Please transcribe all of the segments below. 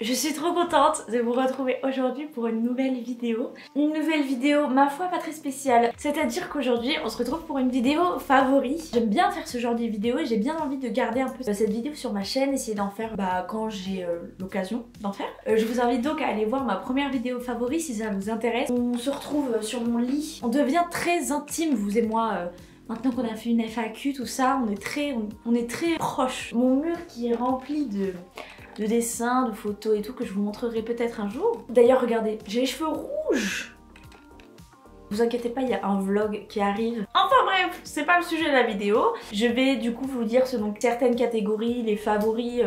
Je suis trop contente de vous retrouver aujourd'hui pour une nouvelle vidéo. Une nouvelle vidéo, ma foi, pas très spéciale. C'est-à-dire qu'aujourd'hui, on se retrouve pour une vidéo favori. J'aime bien faire ce genre de vidéo et j'ai bien envie de garder un peu cette vidéo sur ma chaîne, essayer d'en faire quand j'ai l'occasion d'en faire. Je vous invite donc à aller voir ma première vidéo favori si ça vous intéresse. On se retrouve sur mon lit. On devient très intime, vous et moi. Maintenant qu'on a fait une FAQ, tout ça, on est très proches. Mon mur qui est rempli de dessins, de photos et tout que je vous montrerai peut-être un jour. D'ailleurs, regardez, j'ai les cheveux rouges. Vous inquiétez pas, il y a un vlog qui arrive. Enfin bref, c'est pas le sujet de la vidéo. Je vais du coup vous dire selon certaines catégories, les favoris,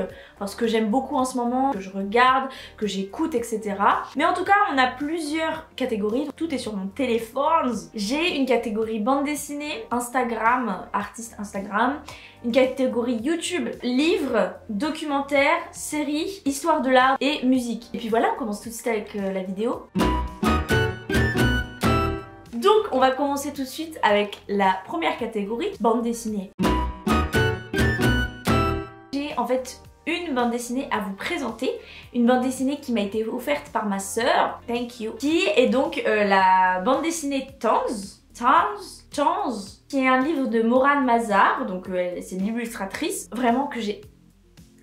ce que j'aime beaucoup en ce moment, que je regarde, que j'écoute, etc. Mais en tout cas, on a plusieurs catégories. Tout est sur mon téléphone. J'ai une catégorie bande dessinée, Instagram, artiste Instagram. Une catégorie YouTube, livres, documentaires, séries, histoire de l'art et musique. Et puis voilà, on commence tout de suite avec la vidéo. Donc on va commencer tout de suite avec la première catégorie, bande dessinée. J'ai en fait une bande dessinée à vous présenter, une bande dessinée qui m'a été offerte par ma sœur, thank you, qui est donc la bande dessinée Tanz, qui est un livre de Morane Mazar, donc c'est une illustratrice, vraiment que j'ai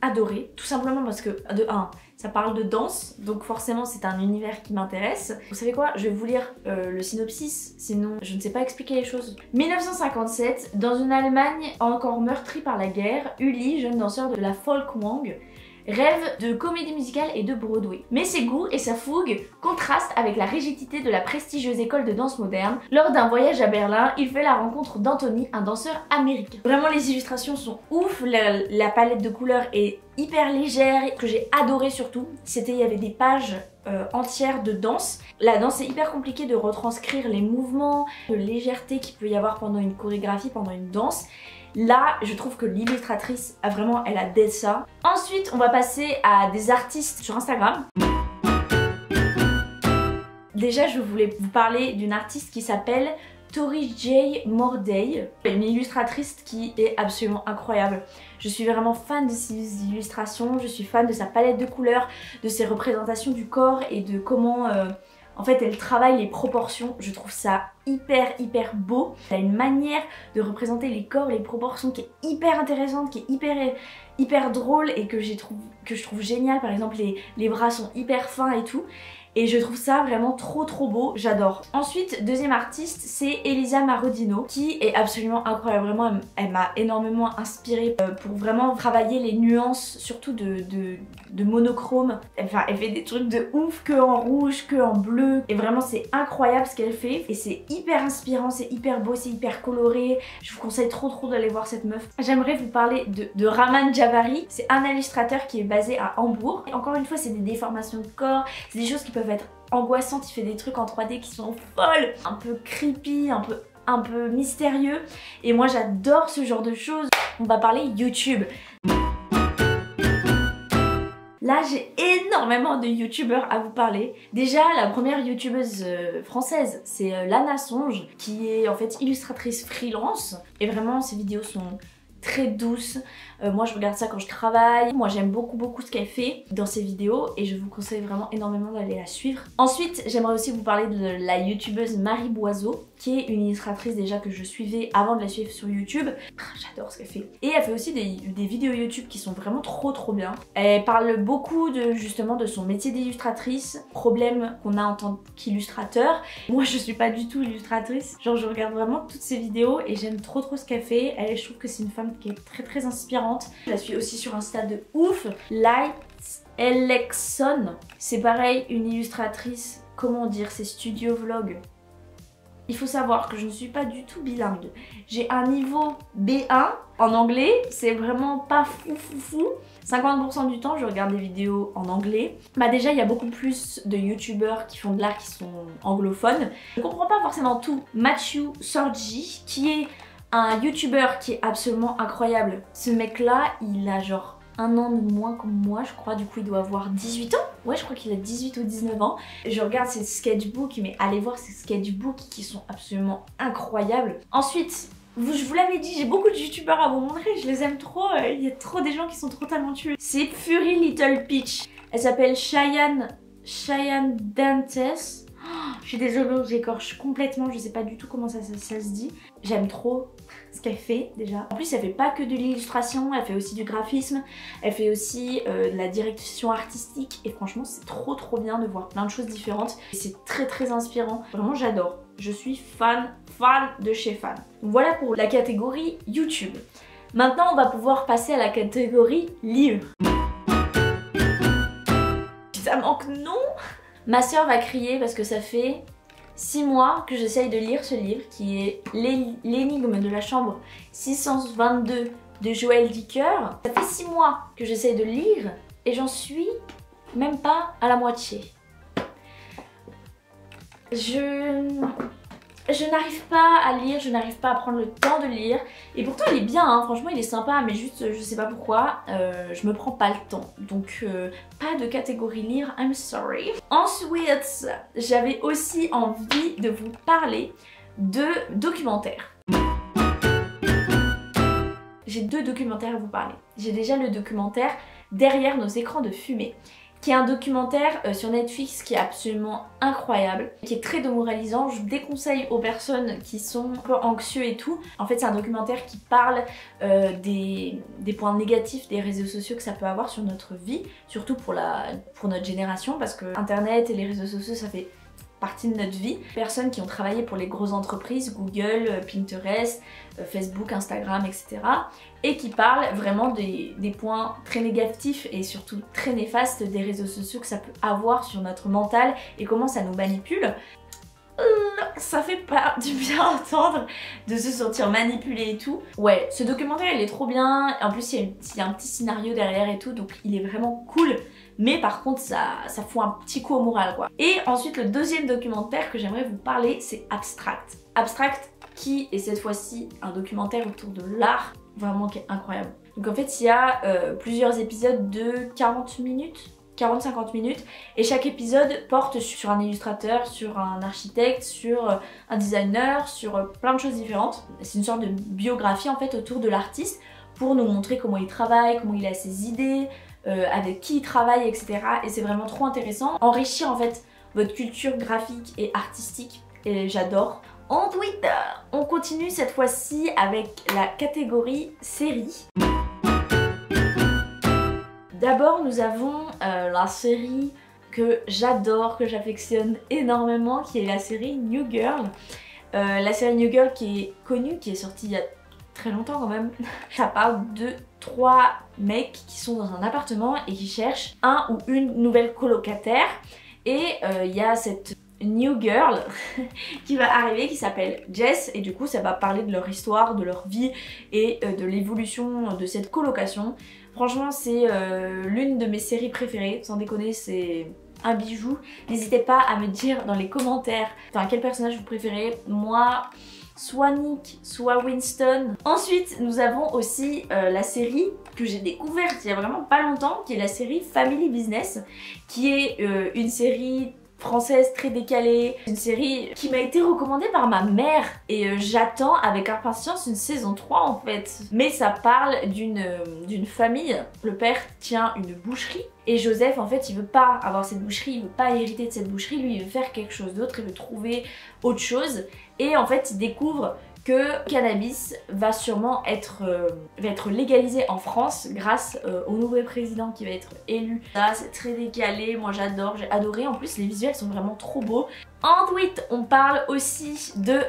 adoré, tout simplement parce que de 1, ça parle de danse, donc forcément c'est un univers qui m'intéresse. Vous savez quoi, je vais vous lire le synopsis, sinon je ne sais pas expliquer les choses. 1957, dans une Allemagne encore meurtrie par la guerre, Uli, jeune danseur de la Folkwang, rêve de comédie musicale et de Broadway. Mais ses goûts et sa fougue contrastent avec la rigidité de la prestigieuse école de danse moderne. Lors d'un voyage à Berlin, il fait la rencontre d'Anthony, un danseur américain. Vraiment les illustrations sont ouf, la palette de couleurs est hyper légère, que j'ai adoré surtout. Il y avait des pages entières de danse. La danse est hyper compliqué de retranscrire les mouvements, de légèreté qu'il peut y avoir pendant une chorégraphie, pendant une danse. Là, je trouve que l'illustratrice elle a dead ça. Ensuite, on va passer à des artistes sur Instagram. Déjà, je voulais vous parler d'une artiste qui s'appelle Tori J. Morday, une illustratrice qui est absolument incroyable. Je suis vraiment fan de ses illustrations, je suis fan de sa palette de couleurs, de ses représentations du corps et de comment en fait elle travaille les proportions. Je trouve ça hyper beau. Elle a une manière de représenter les corps, les proportions qui est hyper intéressante, qui est hyper drôle et que je trouve génial. Par exemple les bras sont hyper fins et tout. Et je trouve ça vraiment trop beau, j'adore. Ensuite, deuxième artiste, c'est Elisa Marodino, qui est absolument incroyable. Vraiment, elle m'a énormément inspirée pour vraiment travailler les nuances, surtout de monochrome. Enfin, elle fait des trucs de ouf, que en rouge, que en bleu. Et vraiment, c'est incroyable ce qu'elle fait. Et c'est hyper inspirant, c'est hyper beau, c'est hyper coloré. Je vous conseille trop d'aller voir cette meuf. J'aimerais vous parler de Raman Djawari. C'est un illustrateur qui est basé à Hambourg. Et encore une fois, c'est des déformations de corps, c'est des choses qui peuvent être angoissantes. Il fait des trucs en 3D qui sont folles, un peu creepy, un peu mystérieux. Et moi, j'adore ce genre de choses. On va parler YouTube. Là, j'ai énormément de youtubeurs à vous parler. Déjà, la première youtubeuse française, c'est Lana Songe, qui est en fait illustratrice freelance. Et vraiment, ses vidéos sont très douces. Moi, je regarde ça quand je travaille. Moi, j'aime beaucoup ce qu'elle fait dans ses vidéos et je vous conseille vraiment énormément d'aller la suivre. Ensuite, j'aimerais aussi vous parler de la youtubeuse Marie Boiseau, qui est une illustratrice déjà que je suivais avant de la suivre sur YouTube. J'adore ce qu'elle fait. Et elle fait aussi des vidéos YouTube qui sont vraiment trop bien. Elle parle beaucoup justement de son métier d'illustratrice, problèmes qu'on a en tant qu'illustrateur. Moi, je suis pas du tout illustratrice. Genre, je regarde vraiment toutes ses vidéos et j'aime trop ce qu'elle fait. Elle, je trouve que c'est une femme qui est très inspirante. Je la suis aussi sur Insta de ouf. Light Alexson, c'est pareil, une illustratrice, comment dire, c'est studio vlog. Il faut savoir que je ne suis pas du tout bilingue. J'ai un niveau B1 en anglais, c'est vraiment pas fou. 50% du temps, je regarde des vidéos en anglais. Déjà, il y a beaucoup plus de youtubeurs qui font de l'art qui sont anglophones. Je comprends pas forcément tout. Matthew Sorgi, qui est un youtubeur qui est absolument incroyable. Ce mec là, il a genre 1 an de moins que moi, je crois. Du coup, il doit avoir 18 ans. Ouais, je crois qu'il a 18 ou 19 ans. Je regarde ses sketchbooks, mais allez voir ses sketchbooks qui sont absolument incroyables. Ensuite, je vous l'avais dit, j'ai beaucoup de youtubeurs à vous montrer, je les aime trop. Il y a trop des gens qui sont trop talentueux. C'est Fury Little Peach. Elle s'appelle Cheyenne Dantes. Je suis désolée, j'écorche complètement, je sais pas du tout comment ça se dit. J'aime trop ce qu'elle fait déjà. En plus elle fait pas que de l'illustration, elle fait aussi du graphisme, elle fait aussi de la direction artistique et franchement c'est trop bien de voir plein de choses différentes. C'est très inspirant, vraiment j'adore. Je suis fan de chez fan. Donc voilà pour la catégorie YouTube. Maintenant on va pouvoir passer à la catégorie lire. Ça manque non. Ma soeur va crier parce que ça fait 6 mois que j'essaye de lire ce livre qui est L'énigme de la chambre 622 de Joël Dicker. Ça fait 6 mois que j'essaye de lire et j'en suis même pas à la moitié. Je n'arrive pas à lire, je n'arrive pas à prendre le temps de lire. Et pourtant il est bien, hein, franchement il est sympa, mais juste je sais pas pourquoi, je me prends pas le temps. Donc pas de catégorie lire, I'm sorry. Ensuite, j'avais aussi envie de vous parler de documentaires. J'ai 2 documentaires à vous parler. J'ai déjà le documentaire Derrière nos écrans de fumée, qui est un documentaire sur Netflix qui est absolument incroyable, qui est très démoralisant. Je déconseille aux personnes qui sont un peu anxieux et tout. En fait c'est un documentaire qui parle des points négatifs des réseaux sociaux que ça peut avoir sur notre vie, surtout pour notre génération, parce que Internet et les réseaux sociaux ça fait partie de notre vie. Personnes qui ont travaillé pour les grosses entreprises, Google, Pinterest, Facebook, Instagram, etc. et qui parlent vraiment des points très négatifs et surtout très néfastes des réseaux sociaux que ça peut avoir sur notre mental et comment ça nous manipule. Ça fait pas du bien entendre de se sentir manipulé et tout. Ouais, ce documentaire il est trop bien. En plus il y a un petit scénario derrière et tout, donc il est vraiment cool. Mais par contre ça fout un petit coup au moral quoi. Et ensuite le deuxième documentaire que j'aimerais vous parler c'est Abstract. Abstract qui est cette fois-ci un documentaire autour de l'art vraiment qui est incroyable. Donc en fait il y a plusieurs épisodes de 40 minutes. 40-50 minutes et chaque épisode porte sur un illustrateur, sur un architecte, sur un designer, sur plein de choses différentes. C'est une sorte de biographie en fait autour de l'artiste pour nous montrer comment il travaille, comment il a ses idées, avec qui il travaille, etc. Et c'est vraiment trop intéressant. Enrichir en fait votre culture graphique et artistique et j'adore. Ensuite, on continue cette fois-ci avec la catégorie série. D'abord nous avons la série que j'adore, que j'affectionne énormément, qui est la série New Girl. La série New Girl qui est connue, qui est sortie il y a très longtemps quand même. Ça parle de 3 mecs qui sont dans un appartement et qui cherchent un ou une nouvelle colocataire. Et il y a cette New Girl qui va arriver qui s'appelle Jess et du coup ça va parler de leur histoire, de leur vie et de l'évolution de cette colocation. Franchement c'est l'une de mes séries préférées, sans déconner c'est un bijou. N'hésitez pas à me dire dans les commentaires quel personnage vous préférez. Moi soit Nick, soit Winston. Ensuite nous avons aussi la série que j'ai découverte il y a vraiment pas longtemps, qui est la série Family Business, qui est une série française très décalée, une série qui m'a été recommandée par ma mère et j'attends avec impatience une saison 3 en fait. Mais ça parle d'une famille, le père tient une boucherie et Joseph en fait il veut pas avoir cette boucherie, il veut pas hériter de cette boucherie, lui il veut faire quelque chose d'autre, il veut trouver autre chose et en fait il découvre que le cannabis va sûrement être légalisé en France grâce au nouveau président qui va être élu. Là c'est très décalé, moi j'adore, j'ai adoré, en plus les visuels sont vraiment trop beaux. Ensuite on parle aussi de,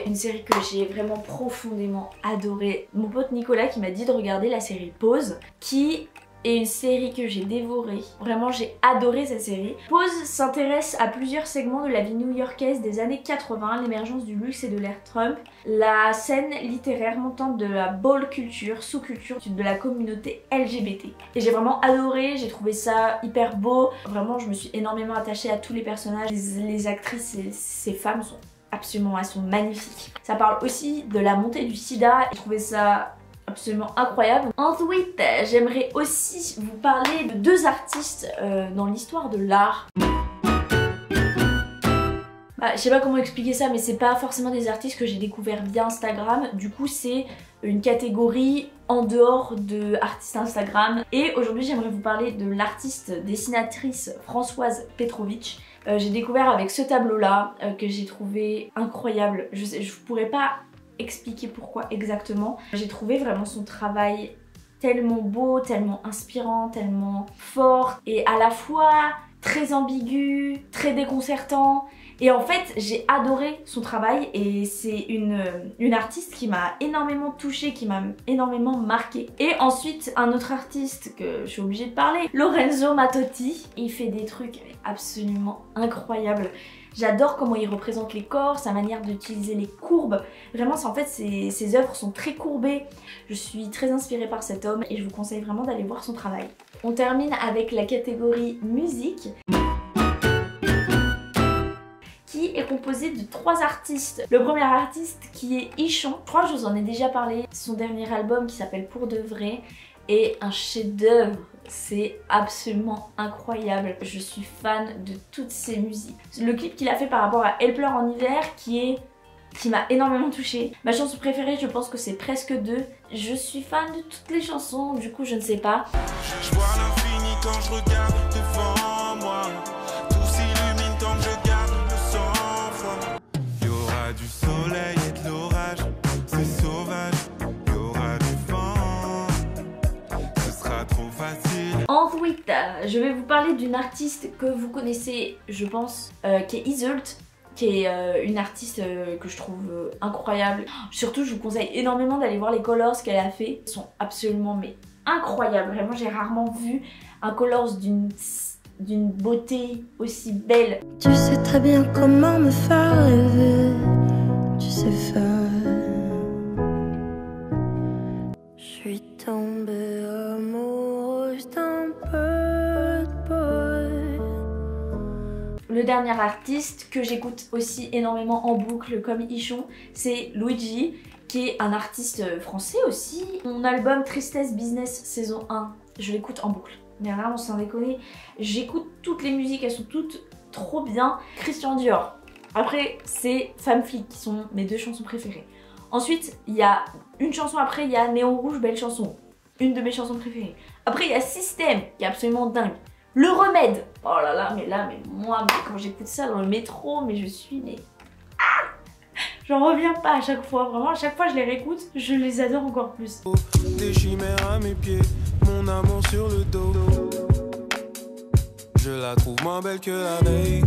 une série que j'ai vraiment profondément adorée. Mon pote Nicolas qui m'a dit de regarder la série Pause, qui est une série que j'ai dévorée. Vraiment j'ai adoré cette série. Pause s'intéresse à plusieurs segments de la vie new-yorkaise des années 80, l'émergence du luxe et de l'ère Trump, la scène littéraire montante de la ball culture, sous-culture de la communauté LGBT. Et j'ai vraiment adoré, j'ai trouvé ça hyper beau. Vraiment je me suis énormément attachée à tous les personnages. Les actrices et ces femmes sont absolument, elles sont magnifiques. Ça parle aussi de la montée du sida. J'ai trouvé ça absolument incroyable. Ensuite, j'aimerais aussi vous parler de 2 artistes dans l'histoire de l'art. Je sais pas comment expliquer ça, mais c'est pas forcément des artistes que j'ai découverts via Instagram. Du coup, c'est une catégorie en dehors de artistes Instagram. Et aujourd'hui j'aimerais vous parler de l'artiste dessinatrice Françoise Petrovitch. J'ai découvert avec ce tableau là que j'ai trouvé incroyable. Je pourrais pas expliquer pourquoi exactement. J'ai trouvé vraiment son travail tellement beau, tellement inspirant, tellement fort et à la fois très ambigu, très déconcertant. Et en fait, j'ai adoré son travail et c'est une artiste qui m'a énormément touchée, qui m'a énormément marquée. Et ensuite, un autre artiste que je suis obligée de parler, Lorenzo Mattotti. Il fait des trucs absolument incroyables. J'adore comment il représente les corps, sa manière d'utiliser les courbes. Vraiment, en fait, ses œuvres sont très courbées. Je suis très inspirée par cet homme et je vous conseille vraiment d'aller voir son travail. On termine avec la catégorie musique, qui est composé de 3 artistes. Le premier artiste qui est Ichon, je crois que je vous en ai déjà parlé, son dernier album qui s'appelle Pour de vrai est un chef-d'œuvre, c'est absolument incroyable. Je suis fan de toutes ses musiques. Le clip qu'il a fait par rapport à Elle pleure en hiver qui m'a énormément touchée. Ma chanson préférée, je pense que c'est Presque deux. Je suis fan de toutes les chansons, du coup je ne sais pas. Je vois l'infini quand je regarde devant moi. Tout s'illumine tant que je garde le sang-froid. Il y aura du soleil et de l'orage, c'est sauvage. Il y aura du vent, ce sera trop facile. Ensuite, je vais vous parler d'une artiste que vous connaissez, je pense, qui est Iseult, qui est une artiste que je trouve incroyable. Surtout, je vous conseille énormément d'aller voir les colors qu'elle a fait. Ils sont absolument mais incroyables. Vraiment, j'ai rarement vu un colors d'une beauté aussi belle. Tu sais très bien comment me faire rêver. Tu sais faire. Je suis tombée amoureuse d'un bad boy. Le dernier artiste que j'écoute aussi énormément en boucle comme Ichon, c'est Luigi, qui est un artiste français aussi. Mon album Tristesse Business saison 1, je l'écoute en boucle. Mais vraiment sans déconner, j'écoute toutes les musiques, elles sont toutes trop bien. Christian Dior. Après, c'est Femme Flic qui sont mes 2 chansons préférées. Ensuite, il y a une chanson après, il y a Néon Rouge, belle chanson. Une de mes chansons préférées. Après, il y a Système, qui est absolument dingue. Le Remède. Oh là là, mais moi, quand j'écoute ça dans le métro, mais je suis, j'en reviens pas à chaque fois, vraiment, à chaque fois je les réécoute, je les adore encore plus. Des chimères à mes pieds, mon amour sur le dos. Je la trouve moins belle que la veille.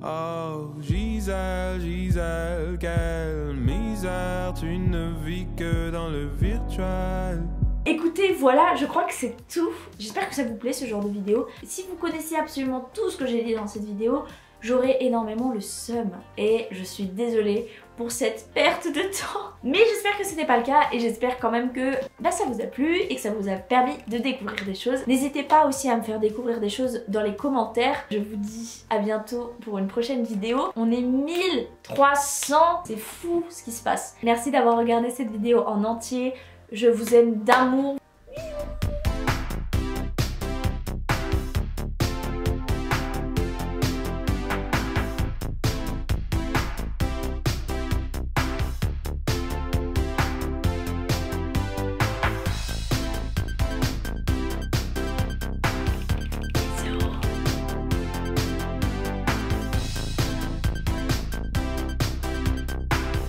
Oh, Gisèle, Gisèle, quelle misère, tu ne vis que dans le virtuel. Écoutez, voilà, je crois que c'est tout. J'espère que ça vous plaît ce genre de vidéo. Si vous connaissiez absolument tout ce que j'ai dit dans cette vidéo, j'aurais énormément le seum. Et je suis désolée pour cette perte de temps. Mais j'espère que ce n'est pas le cas et j'espère quand même que ça vous a plu et que ça vous a permis de découvrir des choses. N'hésitez pas aussi à me faire découvrir des choses dans les commentaires. Je vous dis à bientôt pour une prochaine vidéo. On est 1300, c'est fou ce qui se passe. Merci d'avoir regardé cette vidéo en entier. Je vous aime d'amour.